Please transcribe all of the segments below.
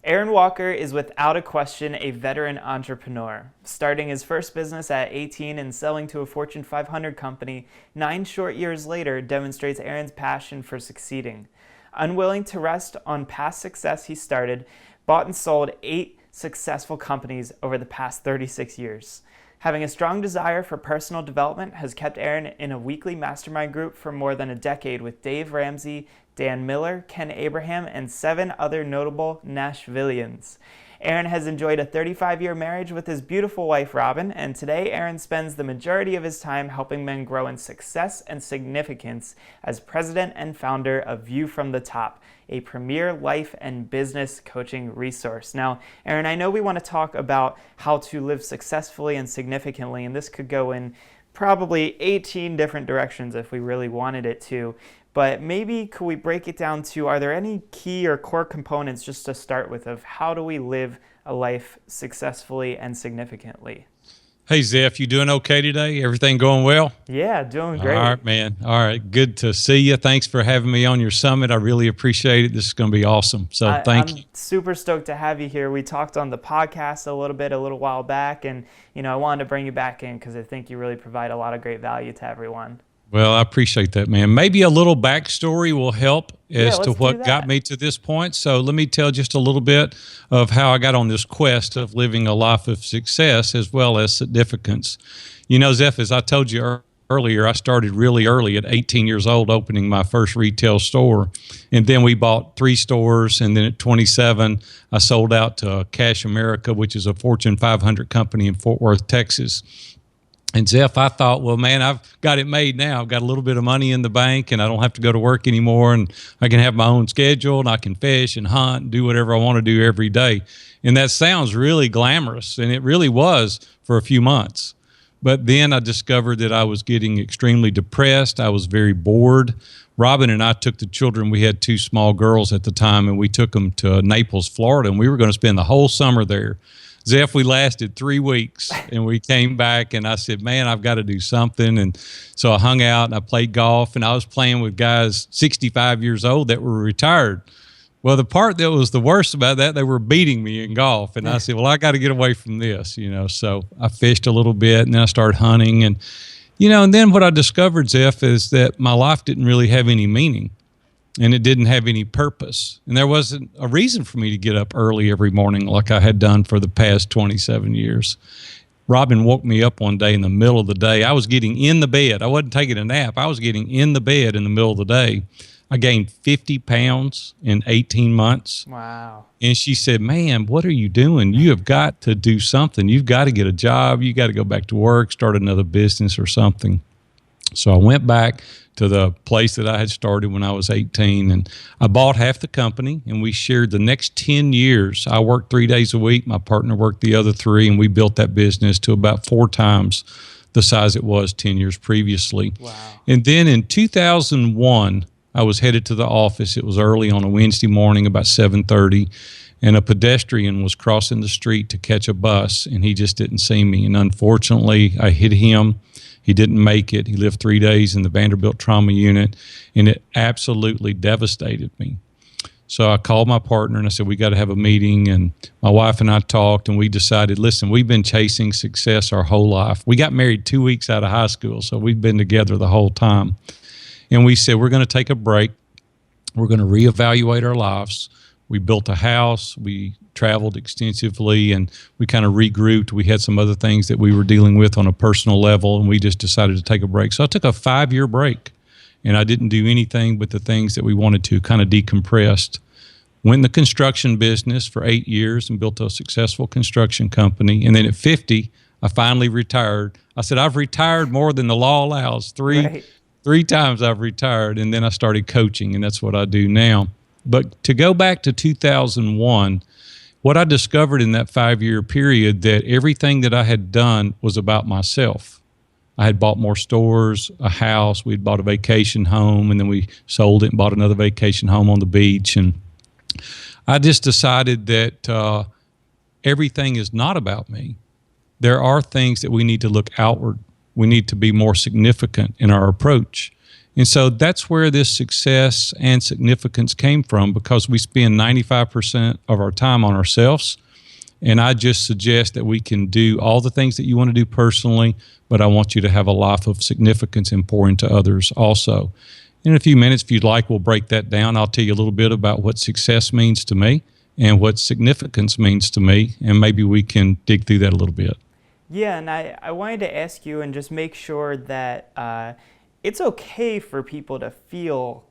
Aaron Walker is without a question a veteran entrepreneur. Starting his first business at 18 and selling to a Fortune 500 company 9 short years later demonstrates Aaron's passion for succeeding. Unwilling to rest on past success he started, bought and sold 8 successful companies over the past 36 years. Having a strong desire for personal development has kept Aaron in a weekly mastermind group for more than a decade with Dave Ramsey, Dan Miller, Ken Abraham, and 7 other notable Nashvillians. Aaron has enjoyed a 35-year marriage with his beautiful wife, Robin, and today Aaron spends the majority of his time helping men grow in success and significance as president and founder of View from the Top, a premier life and business coaching resource. Now, Aaron, I know we want to talk about how to live successfully and significantly, and this could go in probably 18 different directions if we really wanted it to. But maybe could we break it down to, are there any key or core components just to start with of how do we live a life successfully and significantly? Hey, Zeph, you doing okay today? Everything going well? Yeah, doing great. All right, man. All right. Good to see you. Thanks for having me on your summit. I really appreciate it. This is going to be awesome. So thank you. I'm super stoked to have you here. We talked on the podcast a little while back, and I wanted to bring you back in because I think you really provide a lot of great value to everyone. Well, I appreciate that, man. Maybe a little backstory will help as to what got me to this point. So let me tell just a little bit of how I got on this quest of living a life of success as well as significance. You know, Zeph, as I told you earlier, I started really early at 18 years old opening my first retail store. And then we bought 3 stores. And then at 27, I sold out to Cash America, which is a Fortune 500 company in Fort Worth, Texas. And Zeph, I thought, well, man, I've got it made now. I've got a little bit of money in the bank and I don't have to go to work anymore. And I can have my own schedule and I can fish and hunt and do whatever I want to do every day. And that sounds really glamorous. And it really was for a few months. But then I discovered that I was getting extremely depressed. I was very bored. Robin and I took the children. We had 2 small girls at the time and we took them to Naples, Florida. And we were going to spend the whole summer there. Zeph, we lasted 3 weeks and we came back and I said, man, I've got to do something. And so I hung out and I played golf and I was playing with guys 65 years old that were retired. Well, the part that was the worst about that, they were beating me in golf. And I said, well, I got to get away from this, So I fished a little bit and then I started hunting. And, and then what I discovered, Zeph, is that my life didn't really have any meaning. And it didn't have any purpose. And there wasn't a reason for me to get up early every morning like I had done for the past 27 years. Robin woke me up one day in the middle of the day. I was getting in the bed. I wasn't taking a nap. I was getting in the bed in the middle of the day. I gained 50 pounds in 18 months. Wow. And she said, man, what are you doing? You have got to do something. You've got to get a job. You got to go back to work, start another business or something. So I went back to the place that I had started when I was 18, and I bought half the company, and we shared the next 10 years. I worked 3 days a week. My partner worked the other 3, and we built that business to about 4 times the size it was 10 years previously. Wow. And then in 2001, I was headed to the office. It was early on a Wednesday morning, about 7:30, and a pedestrian was crossing the street to catch a bus, and he just didn't see me. And unfortunately, I hit him. He didn't make it. He lived 3 days in the Vanderbilt trauma unit, and it absolutely devastated me. So I called my partner and I said, we got to have a meeting. And my wife and I talked and we decided, listen, we've been chasing success our whole life. We got married 2 weeks out of high school, so we've been together the whole time. And we said, we're going to take a break. We're going to reevaluate our lives. We built a house. We traveled extensively and we kind of regrouped. We had some other things that we were dealing with on a personal level, and we just decided to take a break. So I took a 5-year break and I didn't do anything but the things that we wanted to, kind of decompressed. Went in the construction business for 8 years and built a successful construction company. And then at 50, I finally retired. I said, I've retired more than the law allows. Three times I've retired. And then I started coaching, and that's what I do now. But to go back to 2001, what I discovered in that 5-year period, that everything that I had done was about myself. I had bought more stores, a house, we'd bought a vacation home, and then we sold it and bought another vacation home on the beach. And I just decided that everything is not about me. There are things that we need to look outward. We need to be more significant in our approach. And so that's where this success and significance came from, because we spend 95% of our time on ourselves. And I just suggest that we can do all the things that you want to do personally, but I want you to have a life of significance and pour into others also. In a few minutes, if you'd like, we'll break that down. I'll tell you a little bit about what success means to me and what significance means to me, and maybe we can dig through that a little bit. Yeah, and I wanted to ask you and just make sure that it's okay for people to feel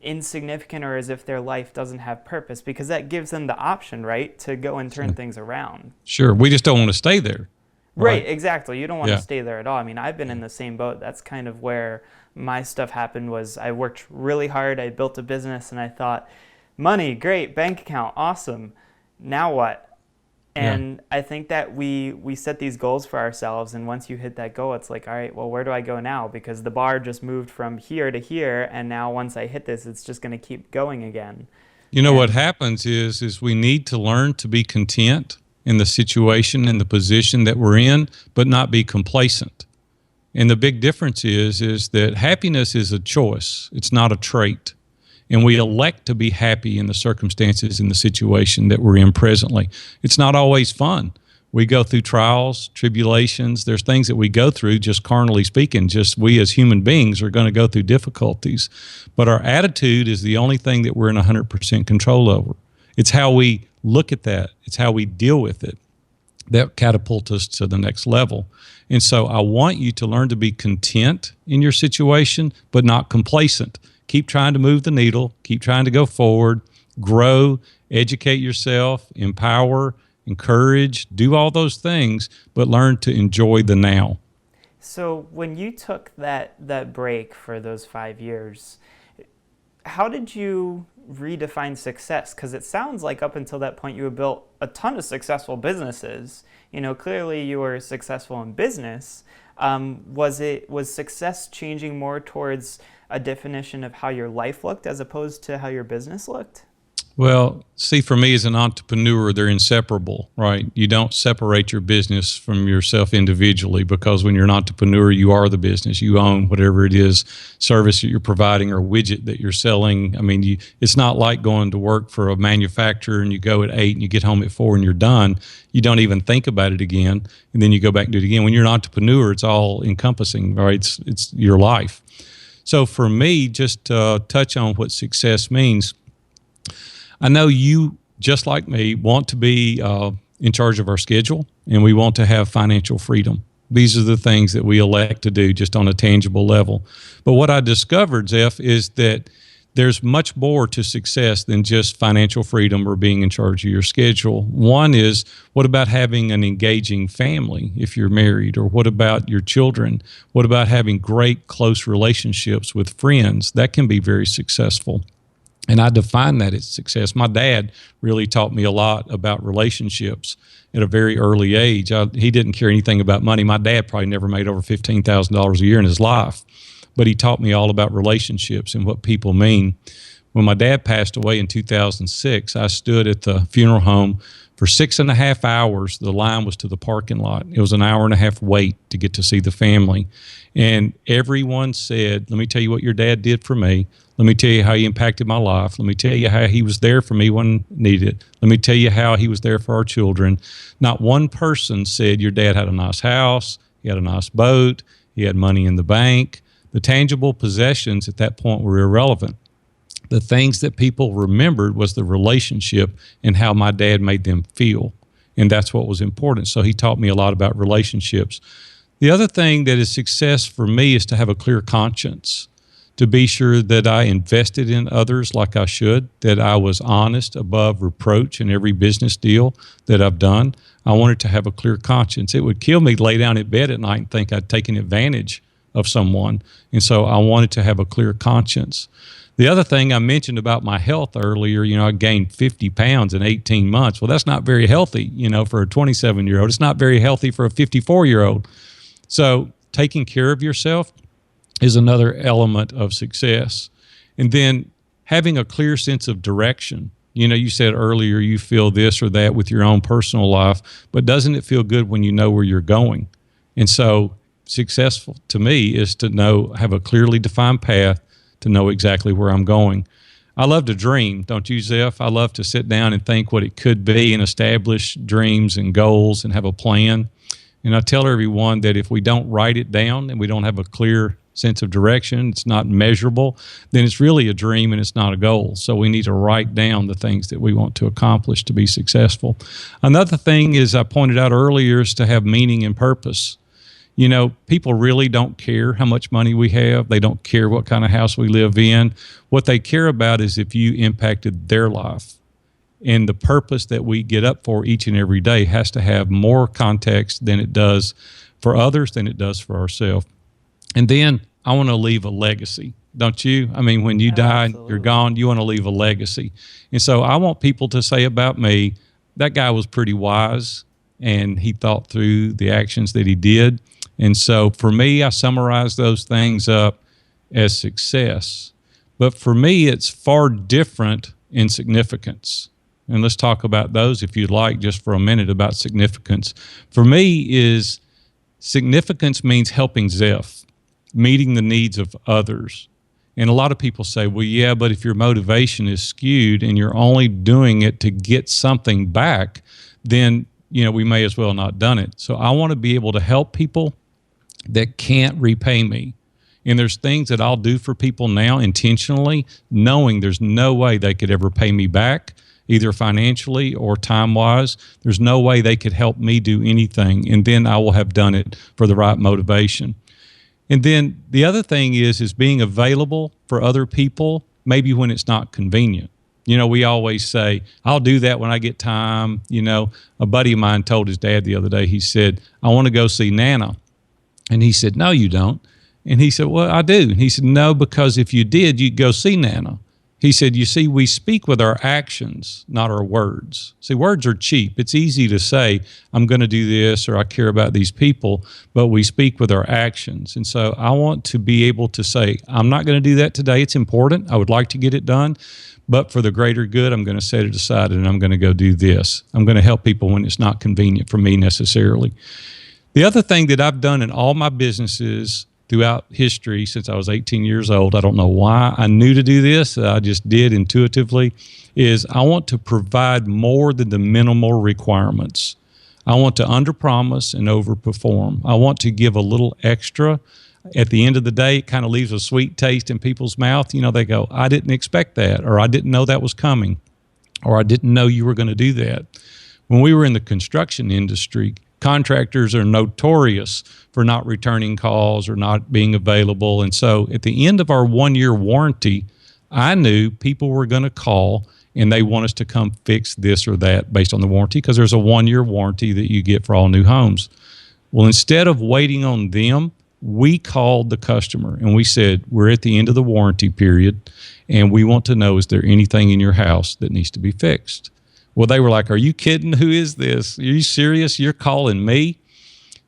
insignificant or as if their life doesn't have purpose, because that gives them the option, right, to go and turn things around. Sure. We just don't want to stay there. Right, exactly. You don't want to stay there at all. I mean, I've been in the same boat. That's kind of where my stuff happened. Was I worked really hard, I built a business, and I thought, money, great, bank account, awesome. Now what? And I think that we set these goals for ourselves, and once you hit that goal, it's like, all right, well, where do I go now? Because the bar just moved from here to here, and now once I hit this, it's just going to keep going again. You know, what happens is we need to learn to be content in the situation and the position that we're in, but not be complacent. And the big difference is that happiness is a choice. It's not a trait. And we elect to be happy in the circumstances, in the situation that we're in presently. It's not always fun. We go through trials, tribulations. There's things that we go through, just carnally speaking. Just we as human beings are going to go through difficulties. But our attitude is the only thing that we're in 100% control over. It's how we look at that. It's how we deal with it that catapults us to the next level. And so I want you to learn to be content in your situation, but not complacent. Keep trying to move the needle, keep trying to go forward, grow, educate yourself, empower, encourage, do all those things, but learn to enjoy the now. So when you took that break for those 5 years, how did you redefine success? Because it sounds like up until that point you had built a ton of successful businesses. You know, clearly you were successful in business. Was success changing more towards a definition of how your life looked as opposed to how your business looked? Well, see, for me as an entrepreneur, they're inseparable, right? You don't separate your business from yourself individually, because when you're an entrepreneur, you are the business. You own whatever it is, service that you're providing or widget that you're selling. I mean, it's not like going to work for a manufacturer and you go at 8 and you get home at 4 and you're done. You don't even think about it again, and then you go back and do it again. When you're an entrepreneur, it's all encompassing, right? It's your life. So for me, just to touch on what success means, I know you, just like me, want to be in charge of our schedule, and we want to have financial freedom. These are the things that we elect to do just on a tangible level. But what I discovered, Zeph, is that there's much more to success than just financial freedom or being in charge of your schedule. One is, what about having an engaging family if you're married? Or what about your children? What about having great, close relationships with friends? That can be very successful. And I define that as success. My dad really taught me a lot about relationships at a very early age. He didn't care anything about money. My dad probably never made over $15,000 a year in his life, but he taught me all about relationships and what people mean. When my dad passed away in 2006, I stood at the funeral home for 6.5 hours. The line was to the parking lot. It was an 1.5 hour wait to get to see the family. And everyone said, let me tell you what your dad did for me. Let me tell you how he impacted my life. Let me tell you how he was there for me when needed. Let me tell you how he was there for our children. Not one person said your dad had a nice house, he had a nice boat, he had money in the bank. The tangible possessions at that point were irrelevant. The things that people remembered was the relationship and how my dad made them feel. And that's what was important. So he taught me a lot about relationships. The other thing that is success for me is to have a clear conscience, to be sure that I invested in others like I should, that I was honest above reproach in every business deal that I've done. I wanted to have a clear conscience. It would kill me to lay down in bed at night and think I'd taken advantage of someone. And so I wanted to have a clear conscience. The other thing I mentioned about my health earlier, I gained 50 pounds in 18 months. Well, that's not very healthy, for a 27-year-old. It's not very healthy for a 54-year-old. So taking care of yourself is another element of success. And then having a clear sense of direction. You said earlier you feel this or that with your own personal life, but doesn't it feel good when you know where you're going? And so successful to me is to have a clearly defined path, to know exactly where I'm going. I love to dream, don't you, Zeph? I love to sit down and think what it could be and establish dreams and goals and have a plan. And I tell everyone that if we don't write it down and we don't have a clear sense of direction, it's not measurable, then it's really a dream and it's not a goal. So we need to write down the things that we want to accomplish to be successful. Another thing is, I pointed out earlier, is to have meaning and purpose. You know, people really don't care how much money we have. They don't care what kind of house we live in. What they care about is if you impacted their life. And the purpose that we get up for each and every day has to have more context than it does for others, than it does for ourselves. And then I want to leave a legacy, don't you? I mean, when you die and you're gone, you want to leave a legacy. And so I want people to say about me, that guy was pretty wise and he thought through the actions that he did. And so for me, I summarize those things up as success. But for me, it's far different in significance. And let's talk about those, if you'd like, just for a minute, about significance. For me, is significance means helping Zeph, meeting the needs of others. And a lot of people say, well, yeah, but if your motivation is skewed and you're only doing it to get something back, then, you know, we may as well not done it. So I want to be able to help people that can't repay me. And there's things that I'll do for people now intentionally, knowing there's no way they could ever pay me back, either financially or time-wise. There's no way they could help me do anything, and then I will have done it for the right motivation. And then the other thing is being available for other people, maybe when it's not convenient. You know, we always say, I'll do that when I get time. You know, a buddy of mine told his dad the other day, he said, I want to go see Nana. And he said, no, you don't. And he said, well, I do. And he said, no, because if you did, you'd go see Nana. He said, you see, we speak with our actions, not our words. See, words are cheap. It's easy to say, I'm going to do this, or I care about these people, but we speak with our actions. And so I want to be able to say, I'm not going to do that today. It's important. I would like to get it done. But for the greater good, I'm going to set it aside and I'm going to go do this. I'm going to help people when it's not convenient for me necessarily. The other thing that I've done in all my businesses throughout history since I was 18 years old, I don't know why I knew to do this, I just did intuitively, is I want to provide more than the minimal requirements. I want to underpromise and overperform. I want to give a little extra. At the end of the day, it kind of leaves a sweet taste in people's mouth. You know, they go, I didn't expect that, or I didn't know that was coming, or I didn't know you were going to do that. When we were in the construction industry, contractors are notorious for not returning calls or not being available. And so at the end of our 1-year warranty, I knew people were going to call and they want us to come fix this or that based on the warranty, because there's a 1-year warranty that you get for all new homes. Well, instead of waiting on them, we called the customer and we said, we're at the end of the warranty period and we want to know, is there anything in your house that needs to be fixed? Well, they were like, are you kidding? Who is this? Are you serious? You're calling me?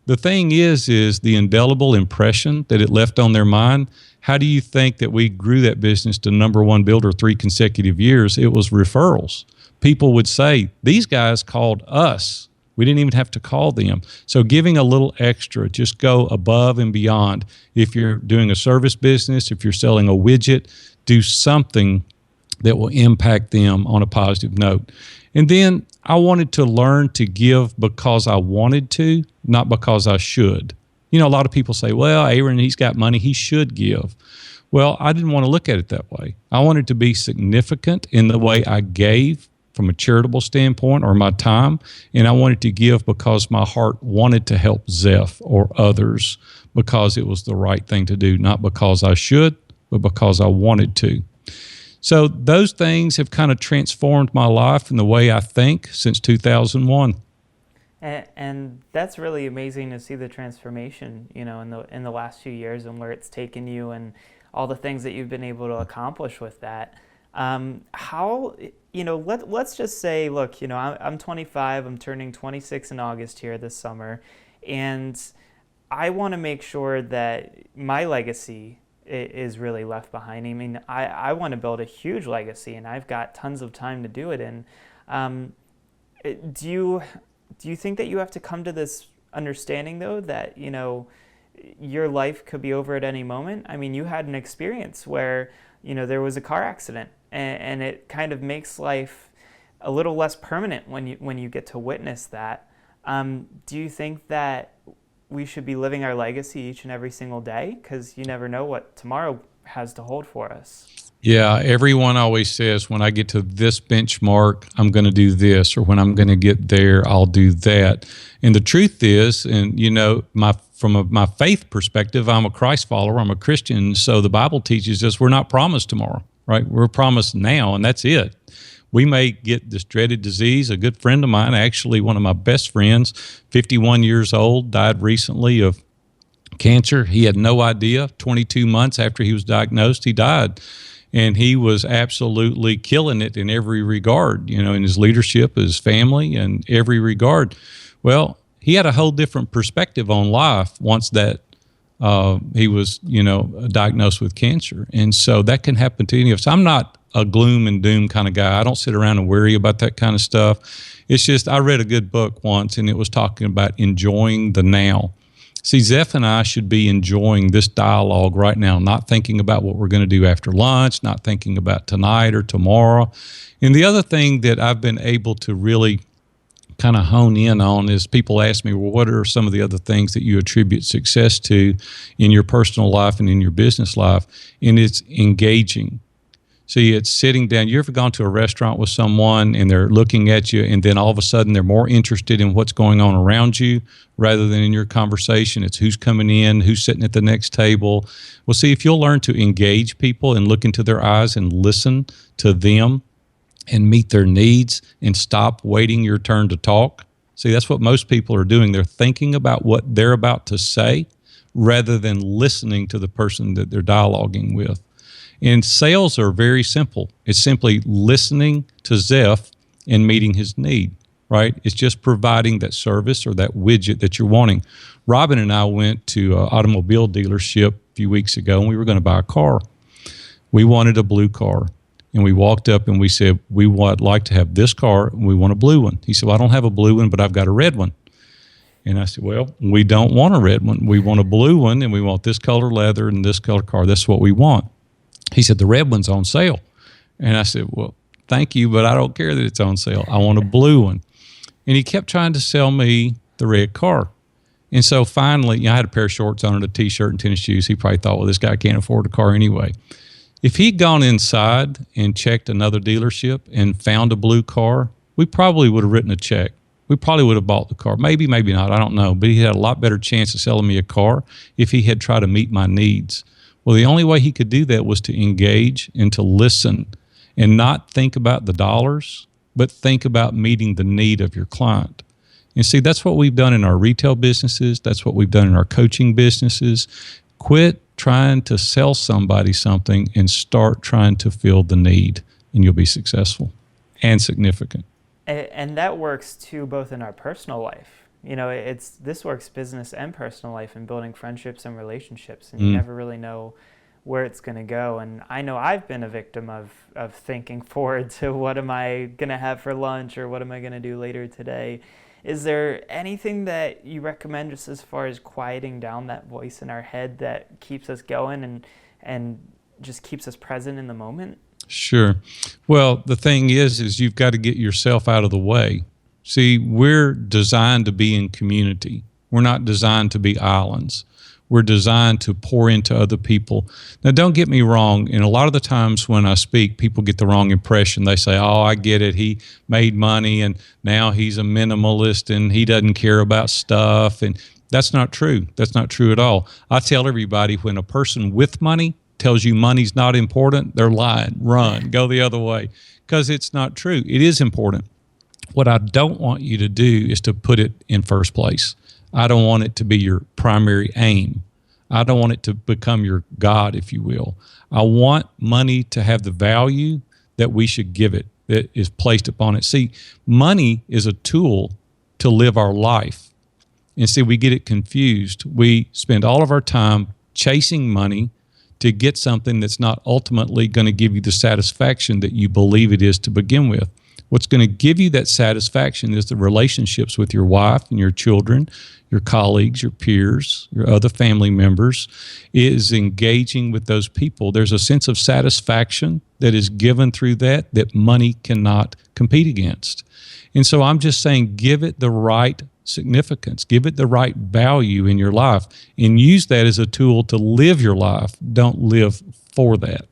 The thing is the indelible impression that it left on their mind. How do you think that we grew that business to #1 builder 3 consecutive years? It was referrals. People would say, these guys called us. We didn't even have to call them. So giving a little extra, just go above and beyond. If you're doing a service business, if you're selling a widget, do something that will impact them on a positive note. And then I wanted to learn to give because I wanted to, not because I should. You know, a lot of people say, well, Aaron, he's got money, he should give. Well, I didn't want to look at it that way. I wanted to be significant in the way I gave from a charitable standpoint, or my time, and I wanted to give because my heart wanted to help Zeph or others, because it was the right thing to do, not because I should, but because I wanted to. So those things have kind of transformed my life and the way I think since 2001. And that's really amazing to see the transformation, you know, in the last few years and where it's taken you and all the things that you've been able to accomplish with that. How, you know, let's just say, look, you know, I'm 25, I'm turning 26 in August here this summer, and I want to make sure that my legacy is really left behind. I mean, I want to build a huge legacy, and I've got tons of time to do it in. Do you think that you have to come to this understanding, though, that, you know, your life could be over at any moment. I mean, you had an experience where, there was a car accident, and it kind of makes life a little less permanent when you get to witness that. Do you think that we should be living our legacy each and every single day? Because you never know what tomorrow has to hold for us. Yeah, everyone always says, when I get to this benchmark, I'm going to do this, or when I'm going to get there, I'll do that. And the truth is, and from my faith perspective, I'm a Christ follower, I'm a Christian, so the Bible teaches us we're not promised tomorrow, right? We're promised now, and that's it. We may get this dreaded disease. A good friend of mine, actually one of my best friends, 51 years old, died recently of cancer. He had no idea. 22 months after he was diagnosed, he died. And he was absolutely killing it in every regard, in his leadership, his family, and every regard. Well, he had a whole different perspective on life once that he was, diagnosed with cancer. And so that can happen to any of us. I'm not a gloom and doom kind of guy. I don't sit around and worry about that kind of stuff. It's just, I read a good book once, and it was talking about enjoying the now. See, Zeph and I should be enjoying this dialogue right now, not thinking about what we're going to do after lunch, not thinking about tonight or tomorrow. And the other thing that I've been able to really kind of hone in on is people ask me, well, what are some of the other things that you attribute success to in your personal life and in your business life? And it's engaging. See, it's sitting down. You ever gone to a restaurant with someone and they're looking at you, and then all of a sudden they're more interested in what's going on around you rather than in your conversation? It's who's coming in, who's sitting at the next table. Well, see, if you'll learn to engage people and look into their eyes and listen to them and meet their needs and stop waiting your turn to talk. See, that's what most people are doing. They're thinking about what they're about to say rather than listening to the person that they're dialoguing with. And sales are very simple. It's simply listening to Zeph and meeting his need, right? It's just providing that service or that widget that you're wanting. Robin and I went to an automobile dealership a few weeks ago, and we were going to buy a car. We wanted a blue car. And we walked up and we said, we would like to have this car, and we want a blue one. He said, well, I don't have a blue one, but I've got a red one. And I said, well, we don't want a red one. We want a blue one, and we want this color leather and this color car. That's what we want. He said, the red one's on sale. And I said, well, thank you, but I don't care that it's on sale. I want a blue one. And he kept trying to sell me the red car. And so finally, I had a pair of shorts on and a T-shirt and tennis shoes. He probably thought, well, this guy can't afford a car anyway. If he'd gone inside and checked another dealership and found a blue car, we probably would have written a check. We probably would have bought the car. Maybe, maybe not. I don't know. But he had a lot better chance of selling me a car if he had tried to meet my needs. Well, the only way he could do that was to engage and to listen and not think about the dollars, but think about meeting the need of your client. And see, that's what we've done in our retail businesses. That's what we've done in our coaching businesses. Quit trying to sell somebody something and start trying to fill the need, and you'll be successful and significant. And that works too, both in our personal life. This works business and personal life, and building friendships and relationships, and you never really know where it's going to go. And I know I've been a victim of thinking forward to what am I going to have for lunch, or what am I going to do later today. Is there anything that you recommend just as far as quieting down that voice in our head that keeps us going and just keeps us present in the moment? Sure. Well, the thing is you've got to get yourself out of the way. See, we're designed to be in community. We're not designed to be islands. We're designed to pour into other people. Now, don't get me wrong. And a lot of the times when I speak, people get the wrong impression. They say, oh, I get it. He made money and now he's a minimalist and he doesn't care about stuff. And that's not true. That's not true at all. I tell everybody, when a person with money tells you money's not important, they're lying. Run, go the other way, because it's not true. It is important. What I don't want you to do is to put it in first place. I don't want it to be your primary aim. I don't want it to become your God, if you will. I want money to have the value that we should give it, that is placed upon it. See, money is a tool to live our life. And see, we get it confused. We spend all of our time chasing money to get something that's not ultimately going to give you the satisfaction that you believe it is to begin with. What's going to give you that satisfaction is the relationships with your wife and your children, your colleagues, your peers, your other family members, is engaging with those people. There's a sense of satisfaction that is given through that money cannot compete against. And so I'm just saying, give it the right significance, give it the right value in your life, and use that as a tool to live your life. Don't live for that.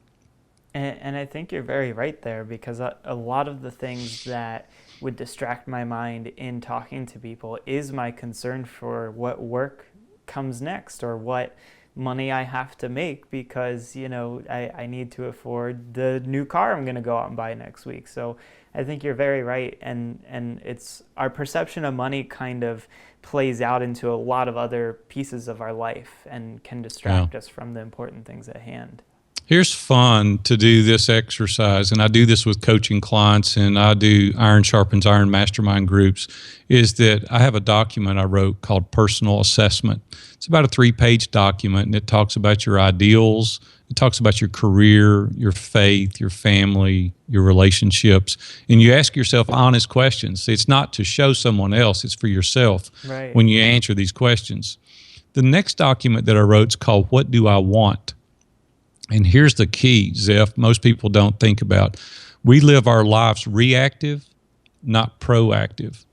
And I think you're very right there, because a lot of the things that would distract my mind in talking to people is my concern for what work comes next, or what money I have to make, because, I need to afford the new car I'm going to go out and buy next week. So I think you're very right. And it's our perception of money kind of plays out into a lot of other pieces of our life and can distract us from the important things at hand. Here's fun to do this exercise, and I do this with coaching clients, and I do Iron Sharpens Iron mastermind groups, is that I have a document I wrote called Personal Assessment. It's about a 3-page document, and it talks about your ideals, it talks about your career, your faith, your family, your relationships, and you ask yourself honest questions. It's not to show someone else, it's for yourself when you answer these questions. The next document that I wrote is called What Do I Want? And here's the key, Zeph, most people don't think about. We live our lives reactive, not proactive.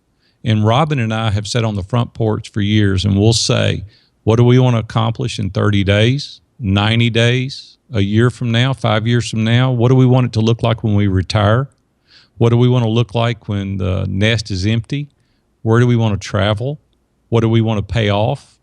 And Robin and I have sat on the front porch for years, and we'll say, what do we want to accomplish in 30 days, 90 days, a year from now, 5 years from now? What do we want it to look like when we retire? What do we want to look like when the nest is empty? Where do we want to travel? What do we want to pay off?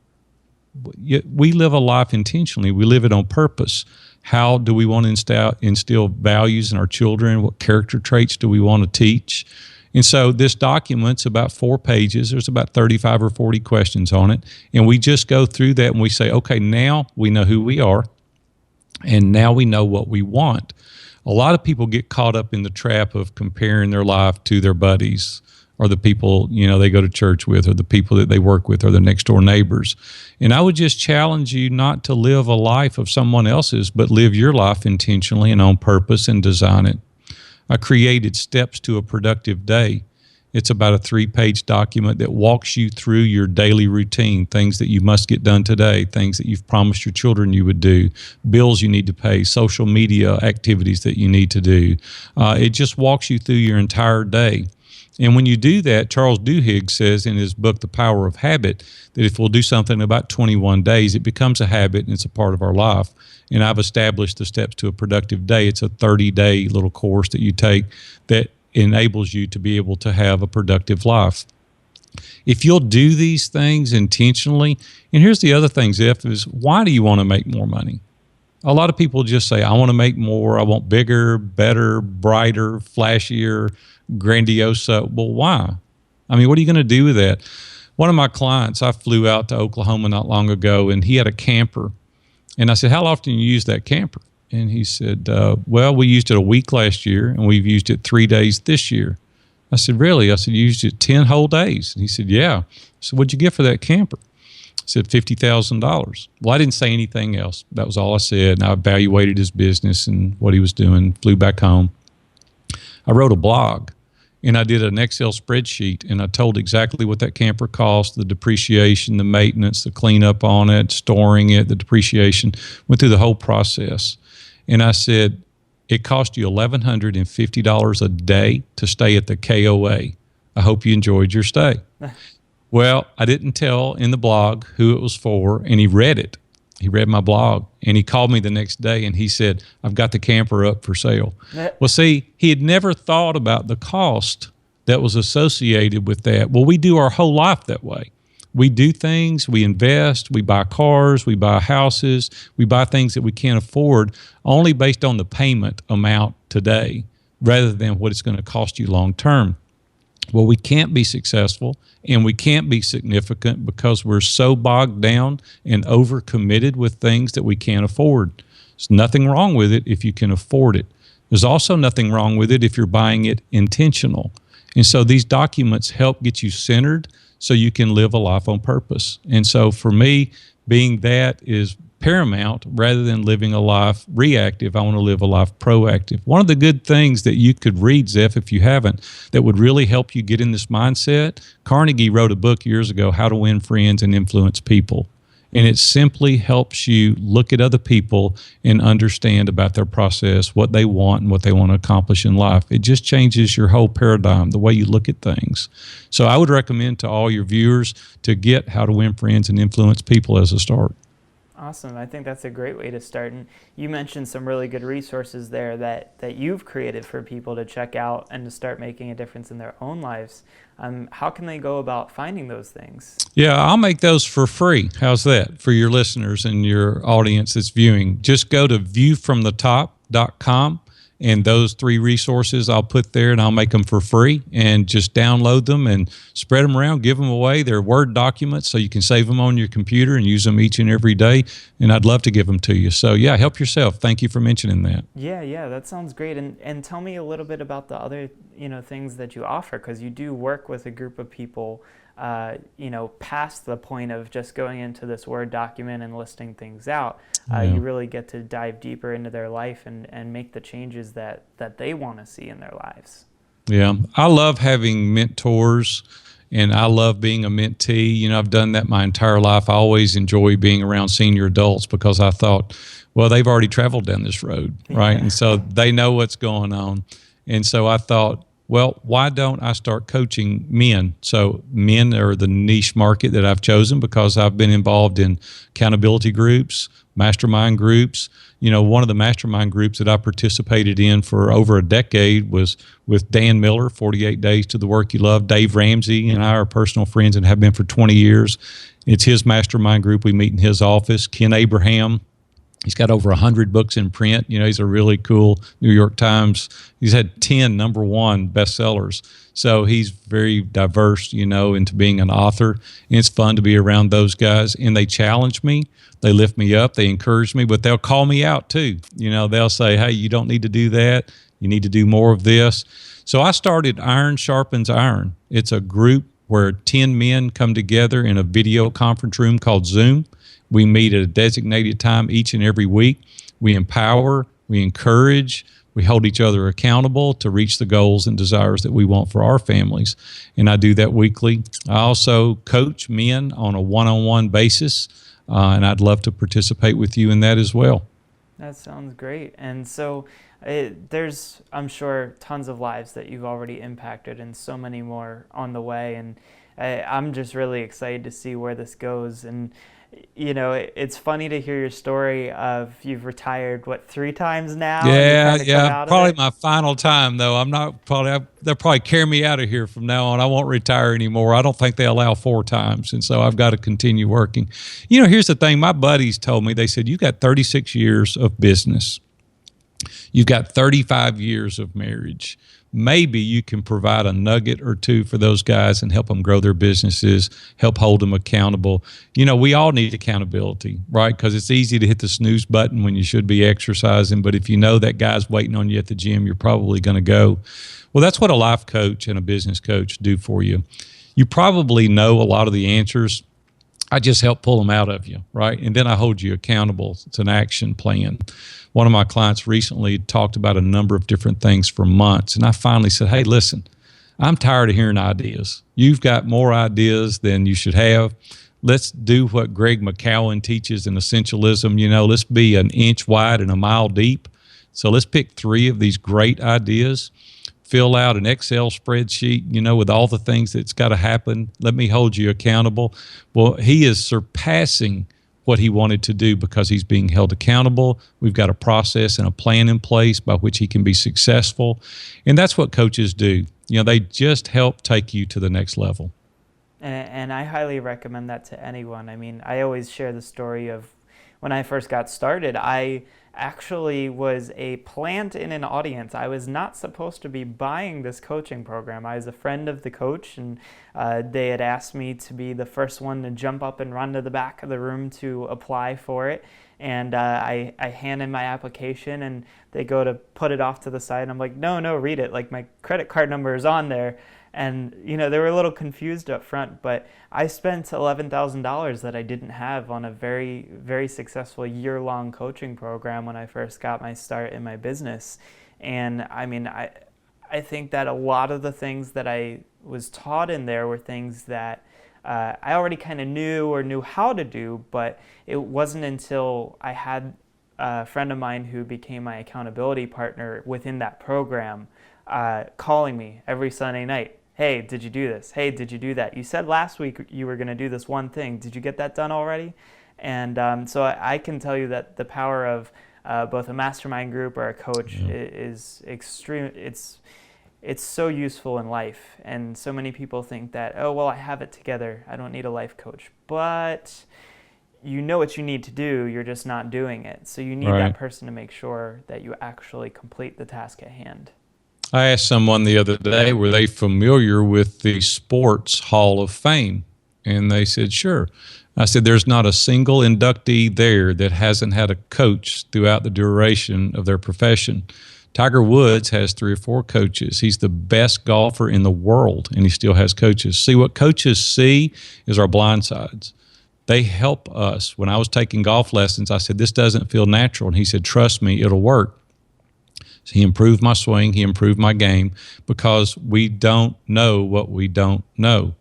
We live a life intentionally. We live it on purpose. How do we want to instill values in our children? What character traits do we want to teach? And so this document's about 4 pages. There's about 35 or 40 questions on it. And we just go through that and we say, okay, now we know who we are, and now we know what we want. A lot of people get caught up in the trap of comparing their life to their buddies, or the people, they go to church with, or the people that they work with, or their next door neighbors. And I would just challenge you not to live a life of someone else's, but live your life intentionally and on purpose and design it. I created Steps to a Productive Day. It's about a 3-page document that walks you through your daily routine, things that you must get done today, things that you've promised your children you would do, bills you need to pay, social media activities that you need to do. It just walks you through your entire day. And when you do that, Charles Duhigg says in his book, The Power of Habit, that if we'll do something in about 21 days, it becomes a habit and it's a part of our life. And I've established the Steps to a Productive Day. It's a 30-day little course that you take that enables you to be able to have a productive life. If you'll do these things intentionally, and here's the other thing, Zeph, is why do you want to make more money? A lot of people just say, I want to make more, I want bigger, better, brighter, flashier, grandiosa. Well, why? I mean, what are you going to do with that? One of my clients, I flew out to Oklahoma not long ago, and he had a camper. And I said, how often do you use that camper? And he said, well, we used it a week last year, and we've used it 3 days this year. I said, really? I said, you used it 10 whole days? And he said, yeah. I said, what'd you get for that camper? I said, $50,000. Well, I didn't say anything else. That was all I said. And I evaluated his business and what he was doing, flew back home. I wrote a blog, and I did an Excel spreadsheet, and I told exactly what that camper cost, the depreciation, the maintenance, the cleanup on it, storing it, the depreciation, went through the whole process. And I said, it cost you $1,150 a day to stay at the KOA. I hope you enjoyed your stay. Well, I didn't tell in the blog who it was for, and he read it. He read my blog, and he called me the next day, and he said, I've got the camper up for sale. Well, see, he had never thought about the cost that was associated with that. Well, we do our whole life that way. We do things, we invest, we buy cars, we buy houses, we buy things that we can't afford only based on the payment amount today rather than what it's going to cost you long term. Well, we can't be successful and we can't be significant because we're so bogged down and overcommitted with things that we can't afford. There's nothing wrong with it if you can afford it. There's also nothing wrong with it if you're buying it intentional. And so these documents help get you centered so you can live a life on purpose. And so for me, being that is paramount. Rather than living a life reactive, I want to live a life proactive. One of the good things that you could read, Zeph, if you haven't, that would really help you get in this mindset, Carnegie wrote a book years ago, How to Win Friends and Influence People. And it simply helps you look at other people and understand about their process, what they want and what they want to accomplish in life. It just changes your whole paradigm, the way you look at things. So I would recommend to all your viewers to get How to Win Friends and Influence People as a start. Awesome. I think that's a great way to start. And you mentioned some really good resources there that you've created for people to check out and to start making a difference in their own lives. How can they go about finding those things? Yeah, I'll make those for free. How's that for your listeners and your audience that's viewing? Just go to viewfromthetop.com. And those 3 resources I'll put there, and I'll make them for free, and just download them and spread them around, give them away. They're Word documents, so you can save them on your computer and use them each and every day. And I'd love to give them to you. So yeah, help yourself. Thank you for mentioning that. Yeah, that sounds great. And tell me a little bit about the other, things that you offer, because you do work with a group of people, past the point of just going into this Word document and listing things out. You really get to dive deeper into their life and make the changes that they want to see in their lives. Yeah, I love having mentors, and I love being a mentee. I've done that my entire life. I always enjoy being around senior adults because I thought, well, they've already traveled down this road, right? And so they know what's going on. And so I thought, well, why don't I start coaching men? So men are the niche market that I've chosen because I've been involved in accountability groups, mastermind groups. One of the mastermind groups that I participated in for over a decade was with Dan Miller, 48 Days to the Work You Love. Dave Ramsey and I are personal friends and have been for 20 years. It's his mastermind group. We meet in his office. Ken Abraham, he's got over 100 books in print. He's a really cool New York Times. He's had 10 number 1 bestsellers. So he's very diverse, into being an author. And it's fun to be around those guys. And they challenge me. They lift me up. They encourage me, but they'll call me out too. They'll say, hey, you don't need to do that. You need to do more of this. So I started Iron Sharpens Iron. It's a group where 10 men come together in a video conference room called Zoom. We meet at a designated time each and every week. We empower, we encourage, we hold each other accountable to reach the goals and desires that we want for our families. And I do that weekly. I also coach men on a one-on-one basis, and I'd love to participate with you in that as well. That sounds great. And so there's, I'm sure, tons of lives that you've already impacted and so many more on the way. And I'm just really excited to see where this goes. And it's funny to hear your story of you've retired, 3 times now? Yeah. Probably my final time, though. They'll probably carry me out of here from now on. I won't retire anymore. I don't think they allow 4 times. And so I've got to continue working. Here's the thing. My buddies told me, they said, you got 36 years of business. You've got 35 years of marriage. Maybe you can provide a nugget or 2 for those guys and help them grow their businesses, help hold them accountable. We all need accountability, right? Because it's easy to hit the snooze button when you should be exercising. But if you know that guy's waiting on you at the gym, you're probably going to go. Well, that's what a life coach and a business coach do for you. You probably know a lot of the answers. I just help pull them out of you, right? And then I hold you accountable. It's an action plan. One of my clients recently talked about a number of different things for months. And I finally said, hey, listen, I'm tired of hearing ideas. You've got more ideas than you should have. Let's do what Greg McKeown teaches in Essentialism. Let's be an inch wide and a mile deep. So let's pick 3 of these great ideas, fill out an Excel spreadsheet, with all the things that's got to happen. Let me hold you accountable. Well, he is surpassing what he wanted to do because he's being held accountable. We've got a process and a plan in place by which he can be successful. And that's what coaches do. They just help take you to the next level. And I highly recommend that to anyone. I mean, I always share the story of when I first got started, I actually was a plant in an audience. I was not supposed to be buying this coaching program. I was a friend of the coach, and they had asked me to be the first one to jump up and run to the back of the room to apply for it. And I hand in my application, and they go to put it off to the side. And I'm like, no, read it. Like, my credit card number is on there. And, they were a little confused up front, but I spent $11,000 that I didn't have on a very, very successful year-long coaching program when I first got my start in my business. And I mean, I think that a lot of the things that I was taught in there were things that I already kind of knew or knew how to do, but it wasn't until I had a friend of mine who became my accountability partner within that program calling me every Sunday night. Hey, did you do this? Hey, did you do that? You said last week you were going to do this one thing. Did you get that done already? And so I can tell you that the power of both a mastermind group or a coach is extreme. It's so useful in life. And so many people think that, oh, well, I have it together. I don't need a life coach. But you know what you need to do. You're just not doing it. So you need that person to make sure that you actually complete the task at hand. I asked someone the other day, were they familiar with the Sports Hall of Fame? And they said, sure. I said, there's not a single inductee there that hasn't had a coach throughout the duration of their profession. Tiger Woods has 3 or 4 coaches. He's the best golfer in the world, and he still has coaches. See, what coaches see is our blind sides. They help us. When I was taking golf lessons, I said, this doesn't feel natural. And he said, trust me, it'll work. So he improved my swing. He improved my game because we don't know what we don't know.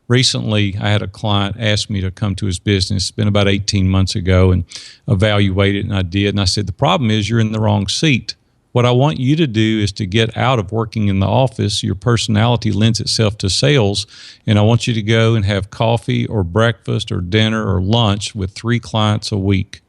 Recently, I had a client ask me to come to his business. It's been about 18 months ago, and evaluate it, and I did. And I said, the problem is you're in the wrong seat. What I want you to do is to get out of working in the office. Your personality lends itself to sales, and I want you to go and have coffee or breakfast or dinner or lunch with 3 clients a week.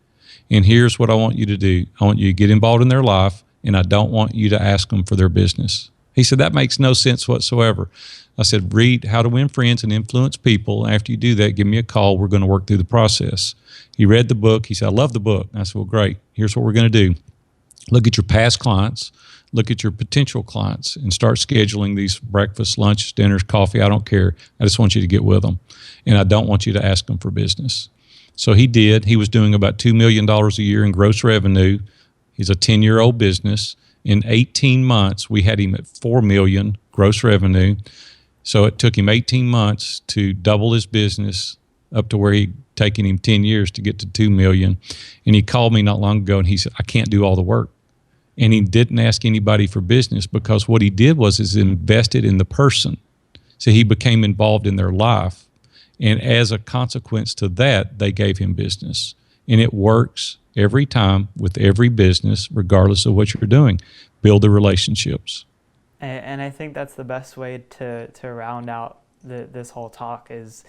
And here's what I want you to do. I want you to get involved in their life, and I don't want you to ask them for their business. He said, that makes no sense whatsoever. I said, read How to Win Friends and Influence People. After you do that, give me a call. We're going to work through the process. He read the book. He said, I love the book. I said, well, great. Here's what we're going to do. Look at your past clients, look at your potential clients, and start scheduling these breakfast, lunches, dinners, coffee. I don't care. I just want you to get with them. And I don't want you to ask them for business. So he did. He was doing about $2 million a year in gross revenue. He's a 10-year-old business. In 18 months, we had him at $4 million gross revenue. So it took him 18 months to double his business up to where he taken him 10 years to get to $2 million. And he called me not long ago and he said, I can't do all the work. And he didn't ask anybody for business because what he did was invested in the person. So he became involved in their life. And as a consequence to that, they gave him business. And it works every time with every business, regardless of what you're doing. Build the relationships. And I think that's the best way to round out this whole talk is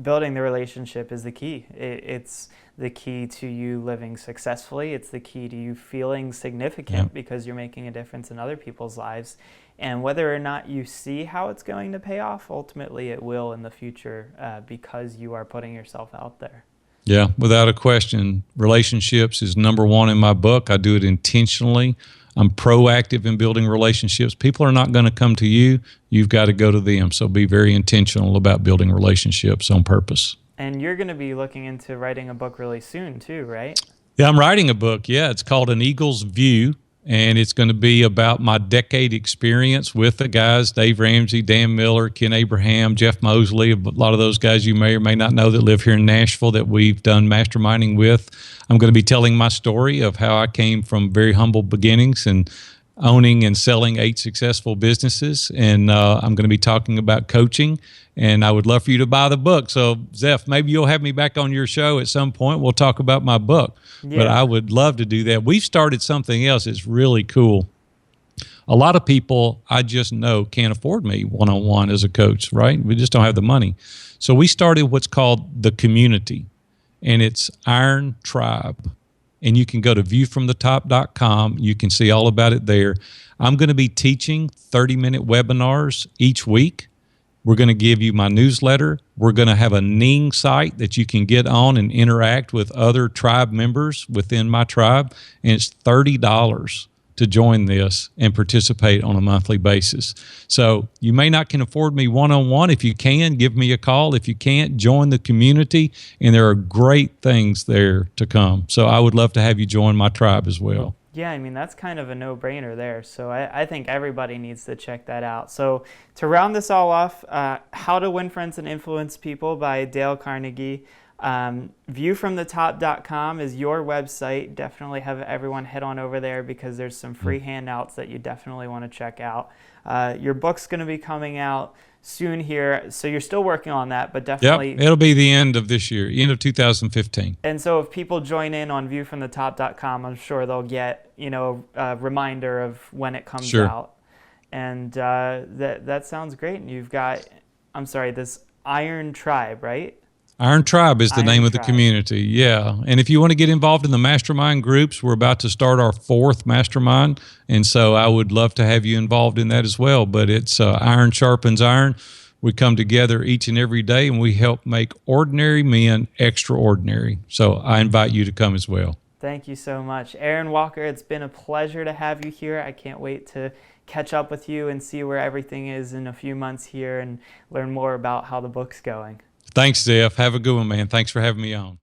building the relationship is the key. It's the key to you living successfully. It's the key to you feeling significant because you're making a difference in other people's lives. And whether or not you see how it's going to pay off, ultimately it will in the future because you are putting yourself out there. Yeah, without a question. Relationships is number 1 in my book. I do it intentionally. I'm proactive in building relationships. People are not going to come to you. You've got to go to them. So be very intentional about building relationships on purpose. And you're going to be looking into writing a book really soon too, right? Yeah, I'm writing a book. Yeah, it's called An Eagle's View. And it's going to be about my decade experience with the guys, Dave Ramsey, Dan Miller, Ken Abraham, Jeff Mosley, a lot of those guys you may or may not know that live here in Nashville that we've done masterminding with. I'm going to be telling my story of how I came from very humble beginnings and owning and selling 8 successful businesses. And I'm going to be talking about coaching. And I would love for you to buy the book. So, Zeph, maybe you'll have me back on your show at some point. We'll talk about my book. Yeah. But I would love to do that. We've started something else that's really cool. A lot of people I just know can't afford me one-on-one as a coach, right? We just don't have the money. So we started what's called The Community, and it's Iron Tribe. And you can go to viewfromthetop.com. You can see all about it there. I'm going to be teaching 30-minute webinars each week. We're going to give you my newsletter. We're going to have a Ning site that you can get on and interact with other tribe members within my tribe. And it's $30 to join this and participate on a monthly basis. So you may not can afford me one-on-one. If you can, give me a call. If you can't, join the community. And there are great things there to come. So I would love to have you join my tribe as well. Yeah, I mean, that's kind of a no-brainer there. So I think everybody needs to check that out. So to round this all off, How to Win Friends and Influence People by Dale Carnegie. Viewfromthetop.com is your website. Definitely have everyone head on over there because there's some free handouts that you definitely want to check out. Your book's going to be coming out soon here, so you're still working on that, but definitely. Yep, it'll be the end of this year, end of 2015. And so if people join in on viewfromthetop.com, I'm sure they'll get, a reminder of when it comes out. And that sounds great. And you've got, this Iron Tribe, right? Iron Tribe is the name of the community. Yeah. And if you want to get involved in the mastermind groups, we're about to start our 4th mastermind. And so I would love to have you involved in that as well. But it's iron sharpens iron. We come together each and every day and we help make ordinary men extraordinary. So I invite you to come as well. Thank you so much. Aaron Walker, it's been a pleasure to have you here. I can't wait to catch up with you and see where everything is in a few months here and learn more about how the book's going. Thanks, Zeph. Have a good one, man. Thanks for having me on.